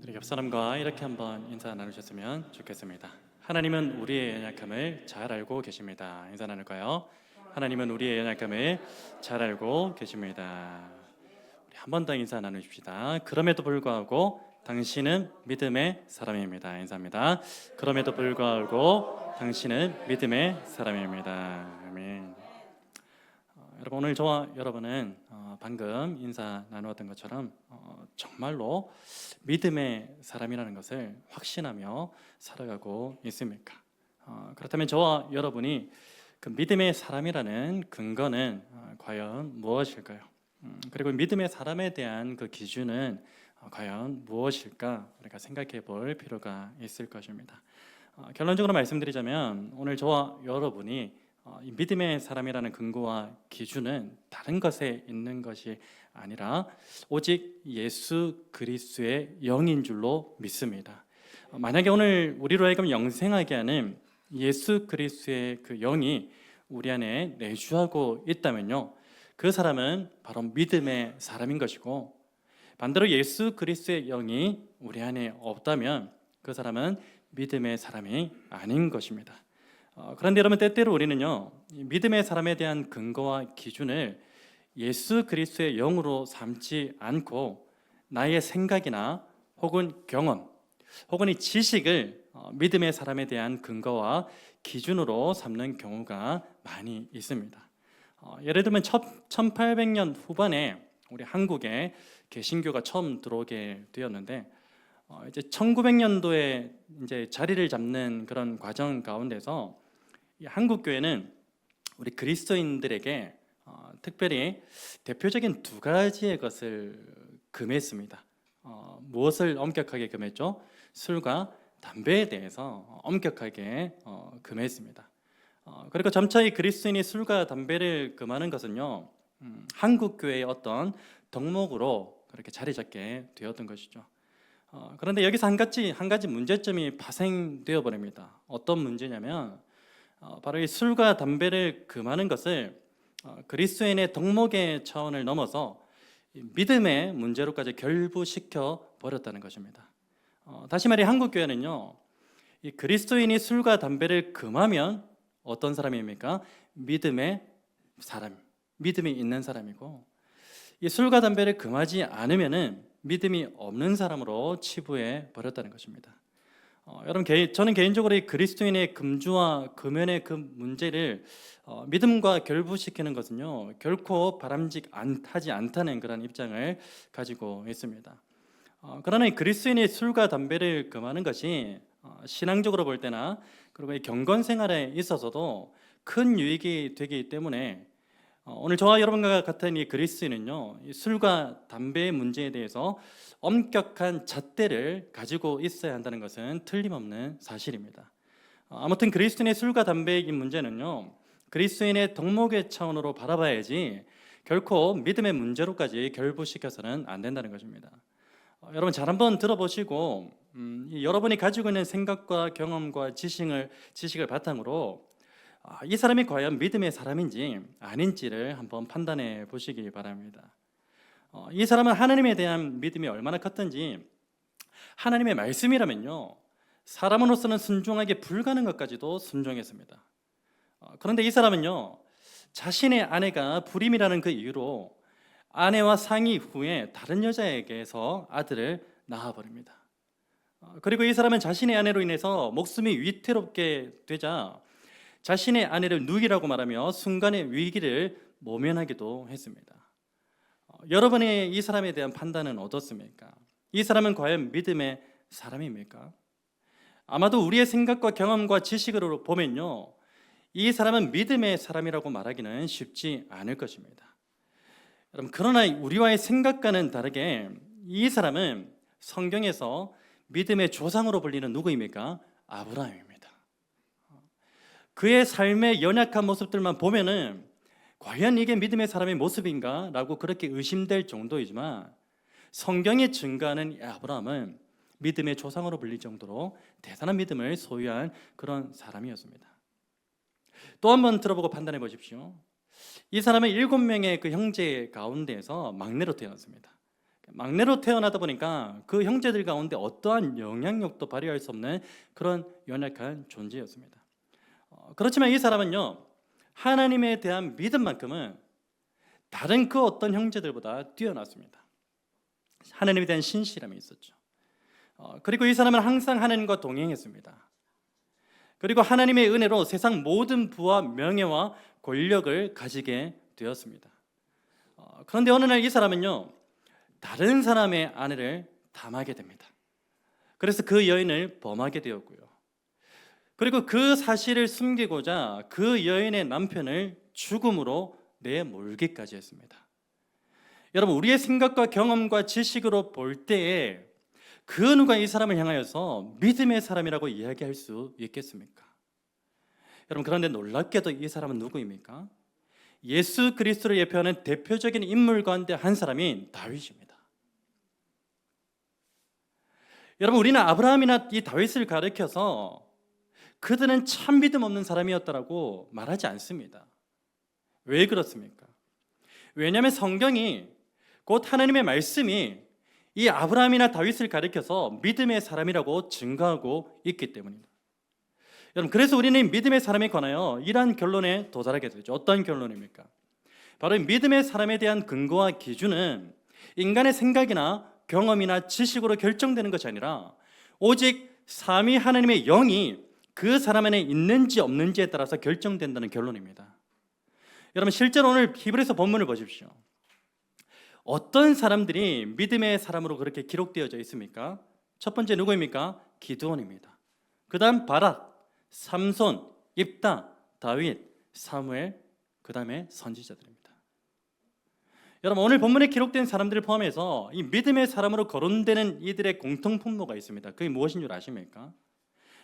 우리 옆 사람과 이렇게 한번 인사 나누셨으면 좋겠습니다. 하나님은 우리의 연약함을 잘 알고 계십니다. 인사 나눌까요? 하나님은 우리의 연약함을 잘 알고 계십니다. 우리 한 번 더 인사 나누십시다. 그럼에도 불구하고 당신은 믿음의 사람입니다. 인사합니다. 그럼에도 불구하고 당신은 믿음의 사람입니다. 아멘. 여러분, 오늘 저와 여러분은 방금 인사 나누었던 것처럼 정말로 믿음의 사람이라는 것을 확신하며 살아가고 있습니까? 그렇다면 저와 여러분이 그 믿음의 사람이라는 근거는 과연 무엇일까요? 그리고 믿음의 사람에 대한 그 기준은 과연 무엇일까? 우리가 생각해 볼 필요가 있을 것입니다. 결론적으로 말씀드리자면 오늘 저와 여러분이 이 믿음의 사람이라는 근거와 기준은 다른 것에 있는 것이 아니라 오직 예수 그리스도의 영인 줄로 믿습니다. 만약에 오늘 우리로 하여금 영생하게 하는 예수 그리스도의 그 영이 우리 안에 내주하고 있다면요, 그 사람은 바로 믿음의 사람인 것이고, 반대로 예수 그리스도의 영이 우리 안에 없다면 그 사람은 믿음의 사람이 아닌 것입니다. 그런데 여러분, 때때로 우리는요, 믿음의 사람에 대한 근거와 기준을 예수 그리스도의 영으로 삼지 않고 나의 생각이나 혹은 경험 혹은 이 지식을 믿음의 사람에 대한 근거와 기준으로 삼는 경우가 많이 있습니다. 예를 들면 1800년 후반에 우리 한국에 개신교가 처음 들어오게 되었는데, 이제 1900년도에 이제 자리를 잡는 그런 과정 가운데서 이 한국 교회는 우리 그리스도인들에게 특별히 대표적인 두 가지의 것을 금했습니다. 무엇을 엄격하게 금했죠? 술과 담배에 대해서 엄격하게 금했습니다. 그리고 점차 이 그리스도인이 술과 담배를 금하는 것은요, 한국 교회의 어떤 덕목으로 그렇게 자리 잡게 되었던 것이죠. 그런데 여기서 한 가지 문제점이 파생되어 버립니다. 어떤 문제냐면 바로 이 술과 담배를 금하는 것을 그리스도인의 덕목의 차원을 넘어서 믿음의 문제로까지 결부시켜 버렸다는 것입니다. 다시 말해 한국 교회는요, 이 그리스도인이 술과 담배를 금하면 어떤 사람입니까? 믿음의 사람, 믿음이 있는 사람이고, 이 술과 담배를 금하지 않으면은 믿음이 없는 사람으로 치부해 버렸다는 것입니다. 여러분, 저는 개인적으로 이 그리스도인의 금주와 금연의 그 문제를 믿음과 결부시키는 것은요, 결코 바람직하지 않다는 그런 입장을 가지고 있습니다. 그러나 이 그리스도인이 술과 담배를 금하는 것이 신앙적으로 볼 때나 그리고 이 경건 생활에 있어서도 큰 유익이 되기 때문에 오늘 저와 여러분과 같은 이 그리스도인은요, 이 술과 담배의 문제에 대해서 엄격한 잣대를 가지고 있어야 한다는 것은 틀림없는 사실입니다. 아무튼 그리스도인의 술과 담배의 이 문제는요, 그리스도인의 덕목의 차원으로 바라봐야지 결코 믿음의 문제로까지 결부시켜서는 안 된다는 것입니다. 여러분, 잘 한번 들어보시고 여러분이 가지고 있는 생각과 경험과 지식을 바탕으로 이 사람이 과연 믿음의 사람인지 아닌지를 한번 판단해 보시기 바랍니다. 이 사람은 하나님에 대한 믿음이 얼마나 컸든지, 하나님의 말씀이라면요, 사람으로서는 순종하기 불가능한 것까지도 순종했습니다. 그런데 이 사람은요, 자신의 아내가 불임이라는 그 이유로 아내와 상의 후에 다른 여자에게서 아들을 낳아버립니다. 그리고 이 사람은 자신의 아내로 인해서 목숨이 위태롭게 되자 자신의 아내를 누이라고 말하며 순간의 위기를 모면하기도 했습니다. 여러분의 이 사람에 대한 판단은 어떻습니까? 이 사람은 과연 믿음의 사람입니까? 아마도 우리의 생각과 경험과 지식으로 보면요, 이 사람은 믿음의 사람이라고 말하기는 쉽지 않을 것입니다. 여러분, 그러나 우리와의 생각과는 다르게 이 사람은 성경에서 믿음의 조상으로 불리는 누구입니까? 아브라함입니다. 그의 삶의 연약한 모습들만 보면은 과연 이게 믿음의 사람의 모습인가? 라고 그렇게 의심될 정도이지만, 성경이 증거하는 아브라함은 믿음의 조상으로 불릴 정도로 대단한 믿음을 소유한 그런 사람이었습니다. 또 한번 들어보고 판단해 보십시오. 이 사람은 7명의 그 형제 가운데에서 막내로 태어났습니다. 막내로 태어나다 보니까 그 형제들 가운데 어떠한 영향력도 발휘할 수 없는 그런 연약한 존재였습니다. 그렇지만 이 사람은요, 하나님에 대한 믿음만큼은 다른 그 어떤 형제들보다 뛰어났습니다. 하나님에 대한 신실함이 있었죠. 그리고 이 사람은 항상 하나님과 동행했습니다. 그리고 하나님의 은혜로 세상 모든 부와 명예와 권력을 가지게 되었습니다. 그런데 어느 날 이 사람은요, 다른 사람의 아내를 탐하게 됩니다. 그래서 그 여인을 범하게 되었고요. 그리고 그 사실을 숨기고자 그 여인의 남편을 죽음으로 내몰기까지 했습니다. 여러분, 우리의 생각과 경험과 지식으로 볼 때에 그 누가 이 사람을 향하여서 믿음의 사람이라고 이야기할 수 있겠습니까? 여러분, 그런데 놀랍게도 이 사람은 누구입니까? 예수 그리스도를 예표하는 대표적인 인물 가운데 한 사람인 다윗입니다. 여러분, 우리는 아브라함이나 이 다윗을 가리켜서 그들은 참 믿음 없는 사람이었다라고 말하지 않습니다. 왜 그렇습니까? 왜냐하면 성경이 곧 하나님의 말씀이 이 아브라함이나 다윗을 가리켜서 믿음의 사람이라고 증거하고 있기 때문입니다. 여러분, 그래서 우리는 믿음의 사람에 관하여 이러한 결론에 도달하게 되죠. 어떤 결론입니까? 바로 믿음의 사람에 대한 근거와 기준은 인간의 생각이나 경험이나 지식으로 결정되는 것이 아니라 오직 삼위 하나님의 영이 그 사람 안에 있는지 없는지에 따라서 결정된다는 결론입니다. 여러분, 실제로 오늘 히브리서 본문을 보십시오. 어떤 사람들이 믿음의 사람으로 그렇게 기록되어져 있습니까? 첫 번째 누구입니까? 기드온입니다. 그 다음 바락, 삼손, 입다, 다윗, 사무엘, 그 다음에 선지자들입니다. 여러분, 오늘 본문에 기록된 사람들을 포함해서 이 믿음의 사람으로 거론되는 이들의 공통 분모가 있습니다. 그게 무엇인 줄 아십니까?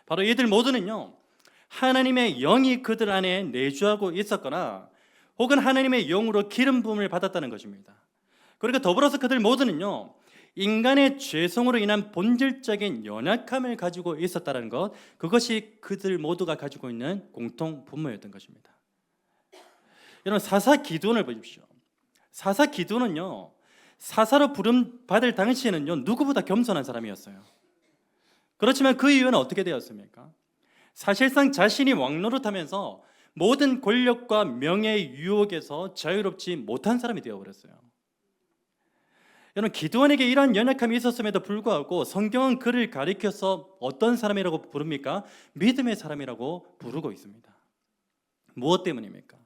바로 이들 모두는요, 하나님의 영이 그들 안에 내주하고 있었거나 혹은 하나님의 영으로 기름 부음을 받았다는 것입니다. 그리고 더불어서 그들 모두는요, 인간의 죄성으로 인한 본질적인 연약함을 가지고 있었다는 것, 그것이 그들 모두가 가지고 있는 공통 분모였던 것입니다. 여러분, 사사 기드온을 보십시오. 사사 기드온은요, 사사로 부름 받을 당시에는요, 누구보다 겸손한 사람이었어요. 그렇지만 그 이유는 어떻게 되었습니까? 사실상 자신이 왕노릇하면서 모든 권력과 명예의 유혹에서 자유롭지 못한 사람이 되어버렸어요. 여러분, 기드온에게 이러한 연약함이 있었음에도 불구하고 성경은 그를 가리켜서 어떤 사람이라고 부릅니까? 믿음의 사람이라고 부르고 있습니다. 무엇 때문입니까?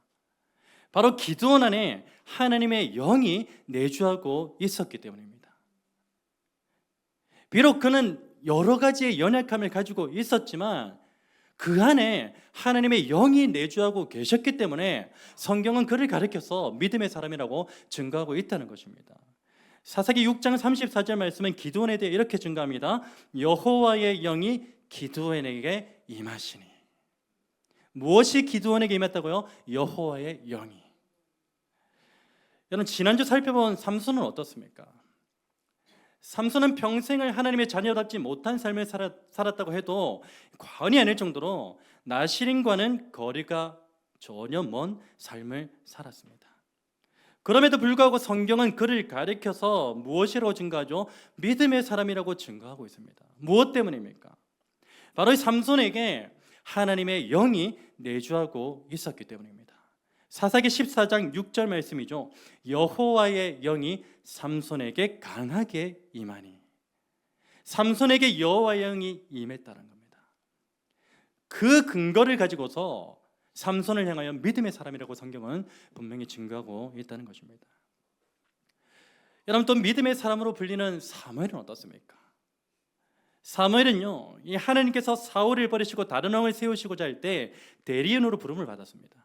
바로 기드온 안에 하나님의 영이 내주하고 있었기 때문입니다. 비록 그는 여러 가지의 연약함을 가지고 있었지만 그 안에 하나님의 영이 내주하고 계셨기 때문에 성경은 그를 가리켜서 믿음의 사람이라고 증거하고 있다는 것입니다. 사사기 6장 34절 말씀은 기드온에 대해 이렇게 증거합니다. 여호와의 영이 기드온에게 임하시니. 무엇이 기드온에게 임했다고요? 여호와의 영이. 여러분, 지난주 살펴본 삼손은 어떻습니까? 삼손은 평생을 하나님의 자녀답지 못한 삶을 살았다고 해도 과언이 아닐 정도로 나시린과는 거리가 전혀 먼 삶을 살았습니다. 그럼에도 불구하고 성경은 그를 가리켜서 무엇이라고 증거하죠? 믿음의 사람이라고 증거하고 있습니다. 무엇 때문입니까? 바로 이 삼손에게 하나님의 영이 내주하고 있었기 때문입니다. 사사기 14장 6절 말씀이죠. 여호와의 영이 삼손에게 강하게 임하니. 삼손에게 여호와의 영이 임했다는 겁니다. 그 근거를 가지고서 삼손을 향하여 믿음의 사람이라고 성경은 분명히 증거하고 있다는 것입니다. 여러분, 또 믿음의 사람으로 불리는 사무엘은 어떻습니까? 사무엘은요, 이 하나님께서 사울을 버리시고 다른 왕을 세우시고자 할 때 대리인으로 부름을 받았습니다.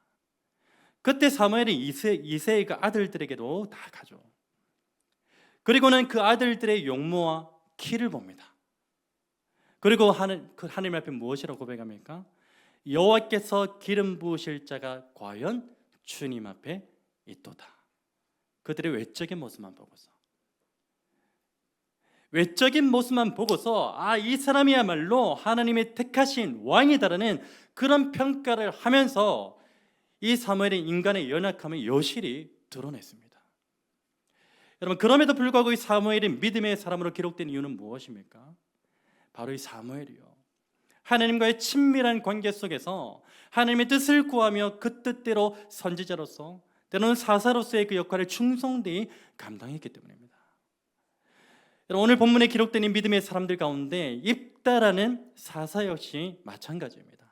그때 사무엘이 이새의 그 아들들에게도 다 가죠. 그리고는 그 아들들의 용모와 키를 봅니다. 그리고 하나님 앞에 무엇이라고 고백합니까? 여호와께서 기름 부으실 자가 과연 주님 앞에 있도다. 그들의 외적인 모습만 보고서, 이 사람이야말로 하나님의 택하신 왕이다라는 그런 평가를 하면서 이 사무엘의 인간의 연약함을 여실히 드러냈습니다. 여러분, 그럼에도 불구하고 이 사무엘이 믿음의 사람으로 기록된 이유는 무엇입니까? 바로 이 사무엘이요, 하나님과의 친밀한 관계 속에서 하나님의 뜻을 구하며 그 뜻대로 선지자로서, 때로는 사사로서의 그 역할을 충성되이 감당했기 때문입니다. 여러분, 오늘 본문에 기록된 이 믿음의 사람들 가운데 입다라는 사사 역시 마찬가지입니다.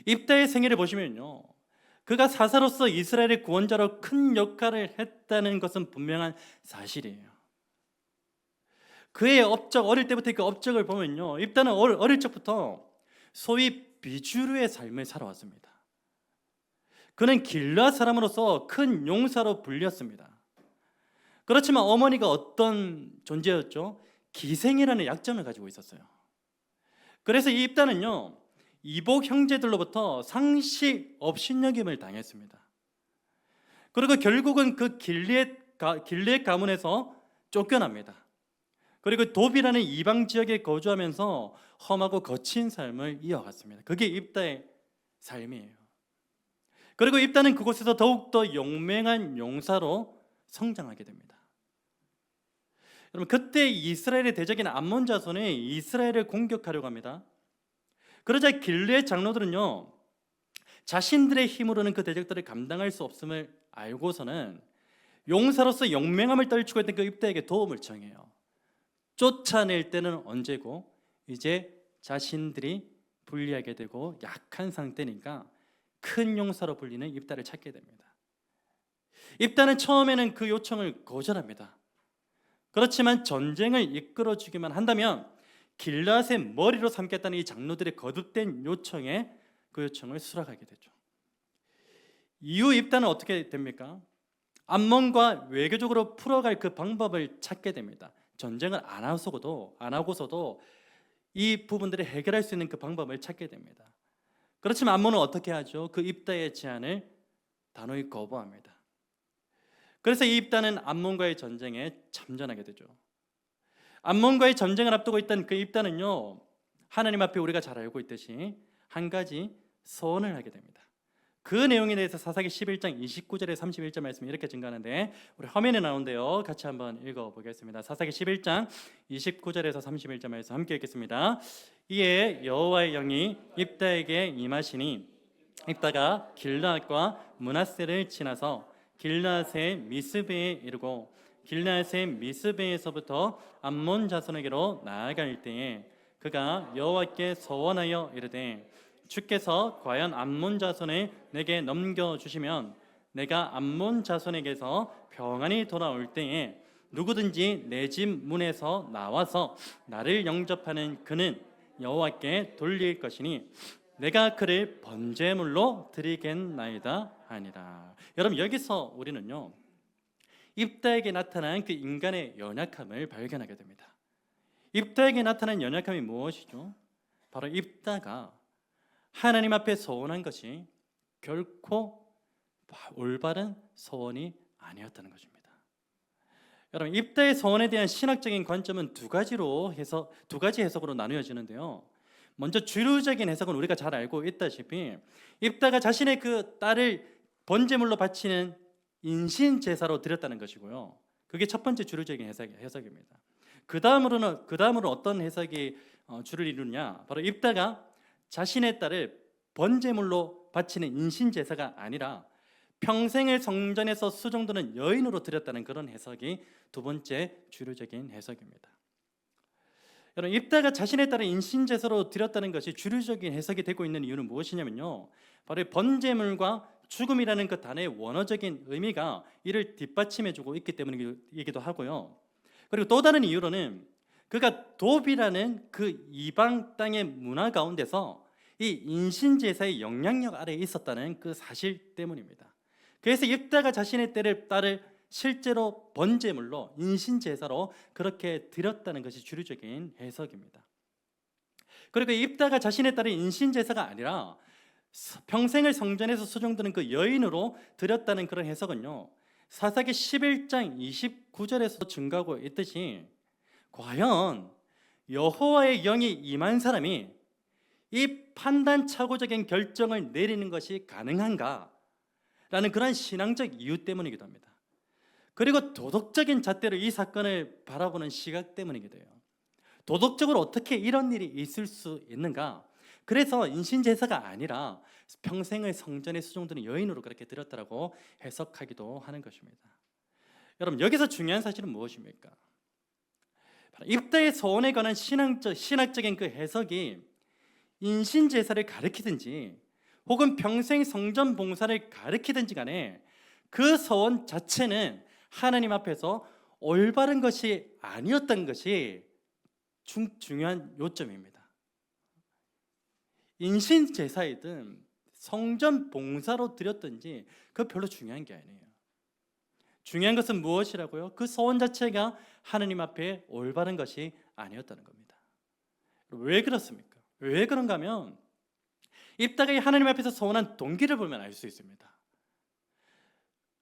입다의 생애를 보시면요, 그가 사사로서 이스라엘의 구원자로 큰 역할을 했다는 것은 분명한 사실이에요. 그의 업적, 어릴 때부터 그 업적을 보면요, 입다는 어릴 적부터 소위 비주류의 삶을 살아왔습니다. 그는 길르앗 사람으로서 큰 용사로 불렸습니다. 그렇지만 어머니가 어떤 존재였죠? 기생이라는 약점을 가지고 있었어요. 그래서 이 입다는요, 이복 형제들로부터 상시 업신여김을 당했습니다. 그리고 결국은 그 길르앗 가문에서 쫓겨납니다. 그리고 돕이라는 이방 지역에 거주하면서 험하고 거친 삶을 이어갔습니다. 그게 입다의 삶이에요. 그리고 입다는 그곳에서 더욱더 용맹한 용사로 성장하게 됩니다. 여러분, 그때 이스라엘의 대적인 암몬 자손이 이스라엘을 공격하려고 합니다. 그러자 길르앗 장로들은요, 자신들의 힘으로는 그 대적들을 감당할 수 없음을 알고서는 용사로서 용맹함을 떨치고 있던 그 입다에게 도움을 청해요. 쫓아낼 때는 언제고, 이제 자신들이 불리하게 되고 약한 상태니까 큰 용사로 불리는 입다를 찾게 됩니다. 입다는 처음에는 그 요청을 거절합니다. 그렇지만 전쟁을 이끌어주기만 한다면 길르앗의 머리로 삼겠다는 이 장로들의 거듭된 요청에 그 요청을 수락하게 되죠. 이후 입다는 어떻게 됩니까? 암몬과 외교적으로 풀어갈 그 방법을 찾게 됩니다. 전쟁을 안 하고서도 이 부분들을 해결할 수 있는 그 방법을 찾게 됩니다. 그렇지만 암몬은 어떻게 하죠? 그 입다의 제안을 단호히 거부합니다. 그래서 이 입다는 암몬과의 전쟁에 참전하게 되죠. 암몬과의 전쟁을 앞두고 있던 그 입다는요, 하나님 앞에 우리가 잘 알고 있듯이 한 가지 소원을 하게 됩니다. 그 내용에 대해서 사사기 11장 29절에 31절 말씀이 이렇게 증가하는데, 우리 화면에 나오는데요, 같이 한번 읽어보겠습니다. 사사기 11장 29절에서 31절 말씀 함께 읽겠습니다. 이에 여호와의 영이 입다에게 임하시니 입다가 길르앗과 므낫세를 지나서 길르앗의 미스베에 이르고 길르앗의 미스베에서부터 암몬 자손에게로 나아갈 때에 그가 여호와께 서원하여 이르되, 주께서 과연 암몬 자손을 내게 넘겨주시면 내가 암몬 자손에게서 평안히 돌아올 때에 누구든지 내 집 문에서 나와서 나를 영접하는 그는 여호와께 돌릴 것이니 내가 그를 번제물로 드리겠나이다 하니라. 여러분, 여기서 우리는요, 입다에게 나타난 그 인간의 연약함을 발견하게 됩니다. 입다에게 나타난 연약함이 무엇이죠? 바로 입다가 하나님 앞에 소원한 것이 결코 올바른 소원이 아니었다는 것입니다. 여러분, 입다의 소원에 대한 신학적인 관점은 두 가지 해석으로 나누어지는데요. 먼저 주류적인 해석은 우리가 잘 알고 있다시피 입다가 자신의 그 딸을 번제물로 바치는 인신 제사로 드렸다는 것이고요. 그게 첫 번째 주류적인 해석입니다. 그 다음으로 어떤 해석이 주를 이루냐? 바로 입다가 자신의 딸을 번제물로 바치는 인신 제사가 아니라 평생을 성전에서 수종드는 여인으로 드렸다는 그런 해석이 두 번째 주류적인 해석입니다. 여러분, 입다가 자신의 딸을 인신 제사로 드렸다는 것이 주류적인 해석이 되고 있는 이유는 무엇이냐면요, 바로 번제물과 죽음이라는 그 단어의 원어적인 의미가 이를 뒷받침해주고 있기 때문이기도 하고요. 그리고 또 다른 이유로는 그가 돕이라는 그 이방 땅의 문화 가운데서 이 인신제사의 영향력 아래에 있었다는 그 사실 때문입니다. 그래서 입다가 자신의 딸을 실제로 번제물로 인신제사로 그렇게 드렸다는 것이 주류적인 해석입니다. 그리고 입다가 자신의 딸의 인신제사가 아니라 평생을 성전에서 수종드는 그 여인으로 드렸다는 그런 해석은요, 사사기 11장 29절에서 증가하고 있듯이 과연 여호와의 영이 임한 사람이 이 판단착오적인 결정을 내리는 것이 가능한가? 라는 그런 신앙적 이유 때문이기도 합니다. 그리고 도덕적인 잣대로 이 사건을 바라보는 시각 때문이게 돼요. 도덕적으로 어떻게 이런 일이 있을 수 있는가? 그래서 인신제사가 아니라 평생을 성전에 수종드는 여인으로 그렇게 드렸다라고 해석하기도 하는 것입니다. 여러분, 여기서 중요한 사실은 무엇입니까? 입다의 서원에 관한 신학적인 그 해석이 인신제사를 가리키든지 혹은 평생 성전 봉사를 가리키든지 간에 그 서원 자체는 하나님 앞에서 올바른 것이 아니었던 것이 중요한 요점입니다. 인신제사이든 성전 봉사로 드렸든지 그거 별로 중요한 게 아니에요. 중요한 것은 무엇이라고요? 그 서원 자체가 하나님 앞에 올바른 것이 아니었다는 겁니다. 왜 그렇습니까? 왜 그런가 하면 입다가 하나님 앞에서 서원한 동기를 보면 알 수 있습니다.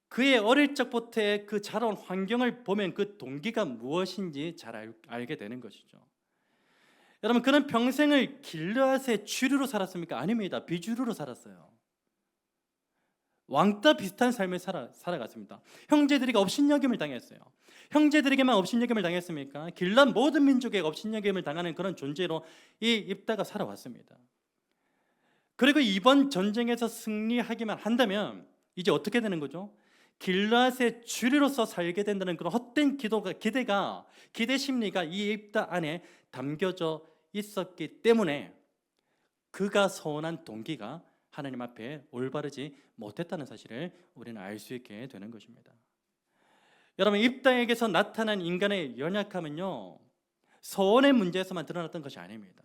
그의 어릴 적부터의 그 자라온 환경을 보면 그 동기가 무엇인지 잘 알게 되는 것이죠. 여러분, 그는 평생을 길르앗의 주류로 살았습니까? 아닙니다. 비주류로 살았어요. 왕따 비슷한 삶을 살아갔습니다. 형제들에게 업신여김을 당했어요. 형제들에게만 업신여김을 당했습니까? 길르앗 모든 민족에게 업신여김을 당하는 그런 존재로 이 입다가 살아왔습니다. 그리고 이번 전쟁에서 승리하기만 한다면 이제 어떻게 되는 거죠? 길르앗의 주류로서 살게 된다는 그런 헛된 기대 심리가 이 입다 안에 담겨져 있었기 때문에 그가 서원한 동기가 하나님 앞에 올바르지 못했다는 사실을 우리는 알 수 있게 되는 것입니다. 여러분, 입다에게서 나타난 인간의 연약함은요, 서원의 문제에서만 드러났던 것이 아닙니다.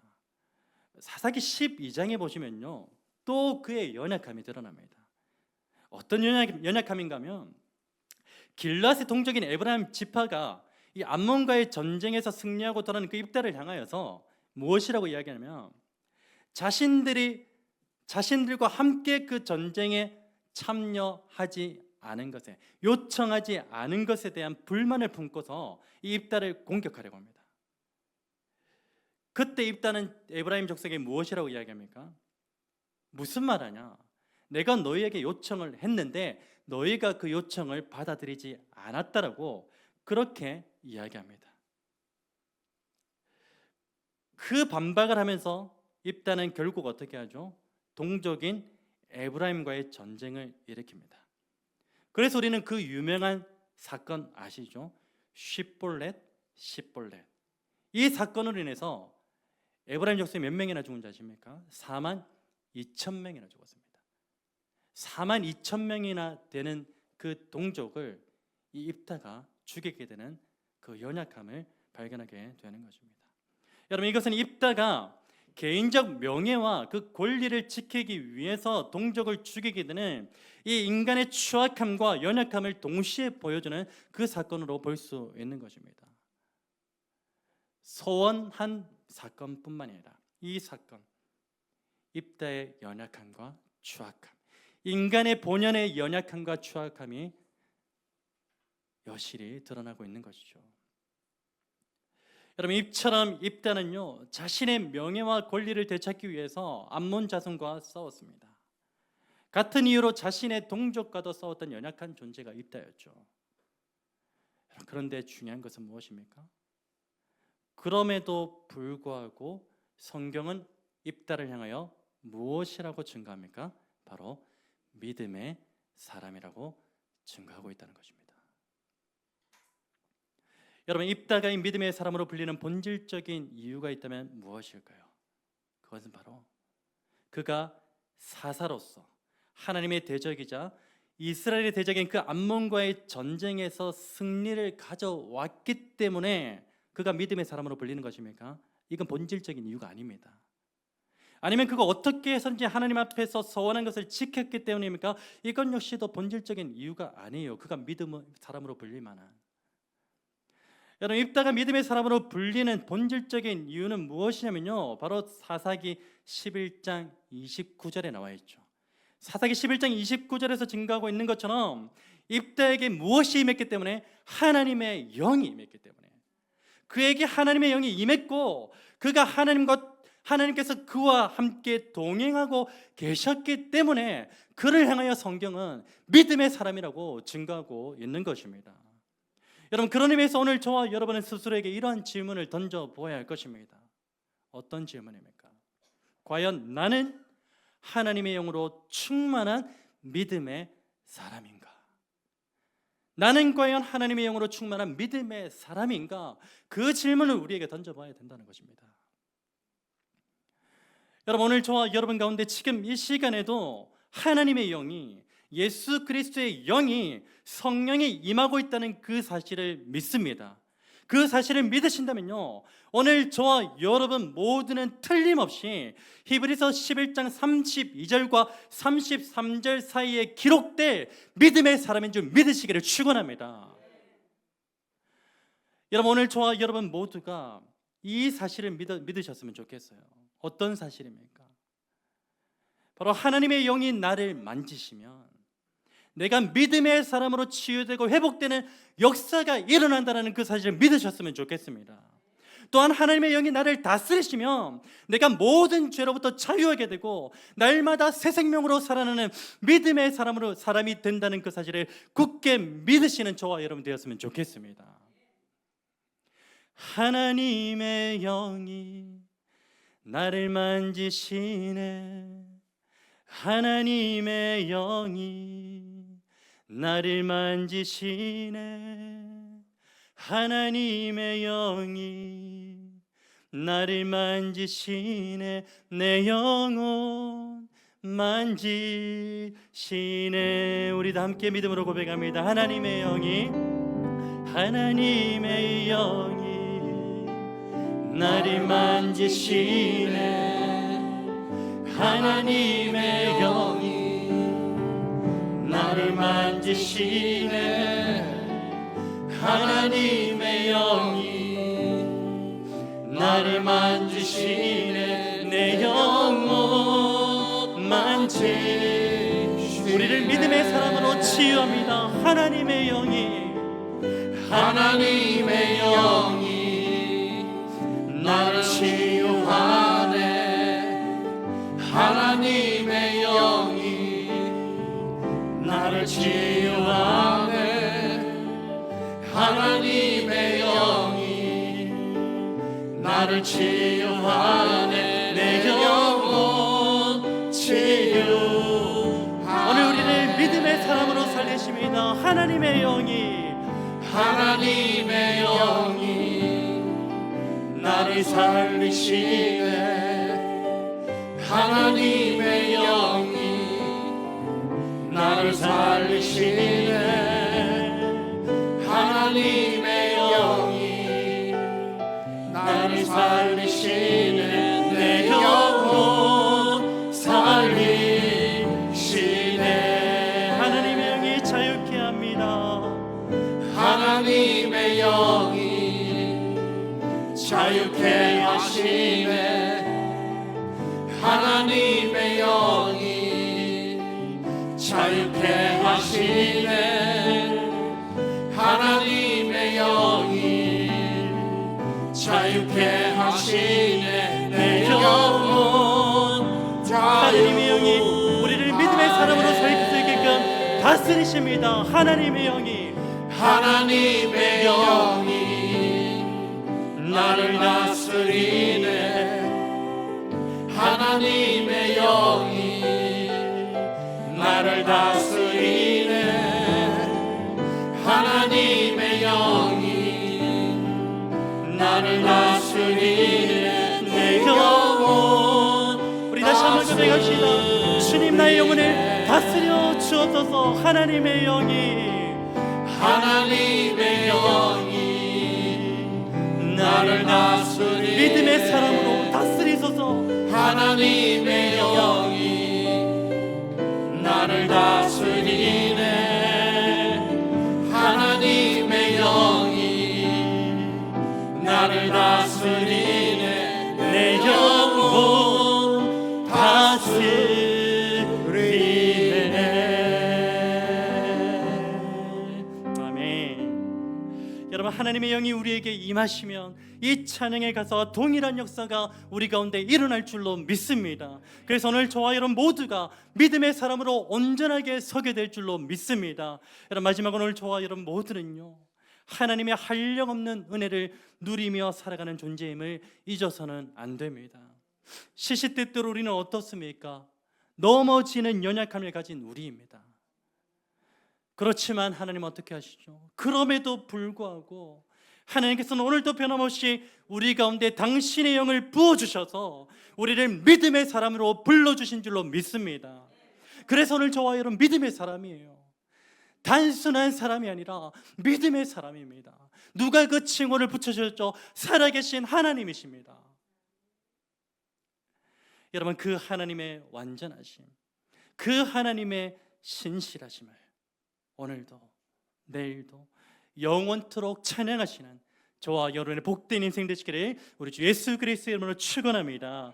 사사기 12장에 보시면요, 또 그의 연약함이 드러납니다. 어떤 연약함인가 하면 길르앗의 동족인 에브라임 지파가 이 암몬과의 전쟁에서 승리하고 돌아오는 그 입다를 향하여서 무엇이라고 이야기하냐면 자신들과 함께 그 전쟁에 참여하지 않은 것에, 요청하지 않은 것에 대한 불만을 품고서 이 입다를 공격하려고 합니다. 그때 입다는 에브라임 족속에 무엇이라고 이야기합니까? 무슨 말하냐? 내가 너희에게 요청을 했는데 너희가 그 요청을 받아들이지 않았다라고 그렇게 이야기합니다. 그 반박을 하면서 입다는 결국 어떻게 하죠? 동족인 에브라임과의 전쟁을 일으킵니다. 그래서 우리는 그 유명한 사건 아시죠? 십볼렛. 이 사건으로 인해서 에브라임 족속이 몇 명이나 죽은 줄 아십니까? 4만 2천 명이나 죽었습니다. 4만 2천 명이나 되는 그 동족을 이 입다가 죽이게 되는 그 연약함을 발견하게 되는 것입니다. 여러분, 이것은 입다가 개인적 명예와 그 권리를 지키기 위해서 동족을 죽이게 되는 이 인간의 추악함과 연약함을 동시에 보여주는 그 사건으로 볼 수 있는 것입니다. 서원한 사건뿐만 아니라 이 사건, 입다의 연약함과 추악함, 인간의 본연의 연약함과 추악함이 여실히 드러나고 있는 것이죠. 여러분, 입처럼 입다는요, 자신의 명예와 권리를 되찾기 위해서 암몬 자손과 싸웠습니다. 같은 이유로 자신의 동족과도 싸웠던 연약한 존재가 입다였죠. 그런데 중요한 것은 무엇입니까? 그럼에도 불구하고 성경은 입다를 향하여 무엇이라고 증거합니까? 바로 믿음의 사람이라고 증거하고 있다는 것입니다. 여러분, 입다가 이 믿음의 사람으로 불리는 본질적인 이유가 있다면 무엇일까요? 그것은 바로 그가 사사로서 하나님의 대적이자 이스라엘의 대적인 그 암몬과의 전쟁에서 승리를 가져왔기 때문에 그가 믿음의 사람으로 불리는 것입니까? 이건 본질적인 이유가 아닙니다. 아니면 그가 어떻게 해서든지 하나님 앞에서 서원한 것을 지켰기 때문입니까? 이건 역시도 본질적인 이유가 아니에요. 그가 믿음의 사람으로 불릴 만한. 여러분, 입다가 믿음의 사람으로 불리는 본질적인 이유는 무엇이냐면요, 바로 사사기 11장 29절에 나와 있죠. 사사기 11장 29절에서 증거하고 있는 것처럼 입다에게 무엇이 임했기 때문에? 하나님의 영이 임했기 때문에. 그에게 하나님의 영이 임했고 그가 하나님께서 그와 함께 동행하고 계셨기 때문에 그를 향하여 성경은 믿음의 사람이라고 증거하고 있는 것입니다. 여러분, 그런 의미에서 오늘 저와 여러분은 스스로에게 이러한 질문을 던져보아야 할 것입니다. 어떤 질문입니까? 과연 나는 하나님의 영으로 충만한 믿음의 사람인가? 나는 과연 하나님의 영으로 충만한 믿음의 사람인가? 그 질문을 우리에게 던져봐야 된다는 것입니다. 여러분, 오늘 저와 여러분 가운데 지금 이 시간에도 하나님의 영이, 예수 그리스도의 영이, 성령이 임하고 있다는 그 사실을 믿습니다. 그 사실을 믿으신다면요, 오늘 저와 여러분 모두는 틀림없이 히브리서 11장 32절과 33절 사이에 기록될 믿음의 사람인 줄 믿으시기를 축원합니다. 여러분, 오늘 저와 여러분 모두가 이 사실을 믿으셨으면 좋겠어요. 어떤 사실입니까? 바로 하나님의 영이 나를 만지시면 내가 믿음의 사람으로 치유되고 회복되는 역사가 일어난다는 그 사실을 믿으셨으면 좋겠습니다. 또한 하나님의 영이 나를 다스리시면 내가 모든 죄로부터 자유하게 되고 날마다 새 생명으로 살아나는 믿음의 사람이 된다는 그 사실을 굳게 믿으시는 저와 여러분 되었으면 좋겠습니다. 하나님의 영이 나를 만지시네. 하나님의 영이 나를 만지시네. 하나님의 영이 나를 만지시네. 내 영혼 만지시네. 우리 다 함께 믿음으로 고백합니다. 하나님의 영이, 하나님의 영이 나를 만지시네. 하나님의 영이 나를 만지시네. 하나님의 영이 나를 만지시네. 내 영혼 만지시네. 우리를 믿음의 사람으로 치유합니다. 하나님의 영이, 하나님의 영이 나를 치유하네. 하나님의 영이 나를 치유하네. 하나님의 영이 나를 치유하네. 내 영혼 치유하네. 오늘 우리를 믿음의 사람으로 살리십니다. 하나님의 영이, 하나님의 영이 나를 살리시네. 하나님의 영이 나를 살리시네. 하나님의 영이 나를 살리시네. 내 영혼 살리시네. 하나님의 영이 자유케 합니다. 하나님의 영이 자유케 하시네. 하나님의 영이 자유케 하시네. 하나님의 영이 자유케 하시네. 내 영혼 하나님의 영이 우리를 믿음의 사람으로 살 수 있게끔 다스리십니다. 하나님의 영이, 하나님의 영이 나를 다스리네. 하나님의 영이 나를 다스리네. 하나님의 영이 나를 다스리네. 내 영혼. 우리 다시 한번 고백합시다. 주님, 나의 영혼을 다스려 주옵소서. 하나님의 영이, 하나님의 영이 나를 다스리네. 믿음의 사람으로 다스리소서. 하나님의 영이 나를 다스리네. 하나님의 영이 나를 다스리네. 내 영혼 다스리네. 아멘. 여러분, 하나님의 영이 우리에게 임하시면 이 찬양의 가사와 동일한 역사가 우리 가운데 일어날 줄로 믿습니다. 그래서 오늘 저와 여러분 모두가 믿음의 사람으로 온전하게 서게 될 줄로 믿습니다. 여러분, 마지막으로 오늘 저와 여러분 모두는요, 하나님의 한량없는 은혜를 누리며 살아가는 존재임을 잊어서는 안 됩니다. 시시때때로 우리는 어떻습니까? 넘어지는 연약함을 가진 우리입니다. 그렇지만 하나님 어떻게 하시죠? 그럼에도 불구하고 하나님께서는 오늘도 변함없이 우리 가운데 당신의 영을 부어주셔서 우리를 믿음의 사람으로 불러주신 줄로 믿습니다. 그래서 오늘 저와 여러분 믿음의 사람이에요. 단순한 사람이 아니라 믿음의 사람입니다. 누가 그 칭호를 붙여주셨죠? 살아계신 하나님이십니다. 여러분, 그 하나님의 완전하심, 그 하나님의 신실하심을 오늘도 내일도 영원토록 찬양하시는 저와 여러분의 복된 인생 되시기를 우리 주 예수 그리스도의 이름으로 축원합니다.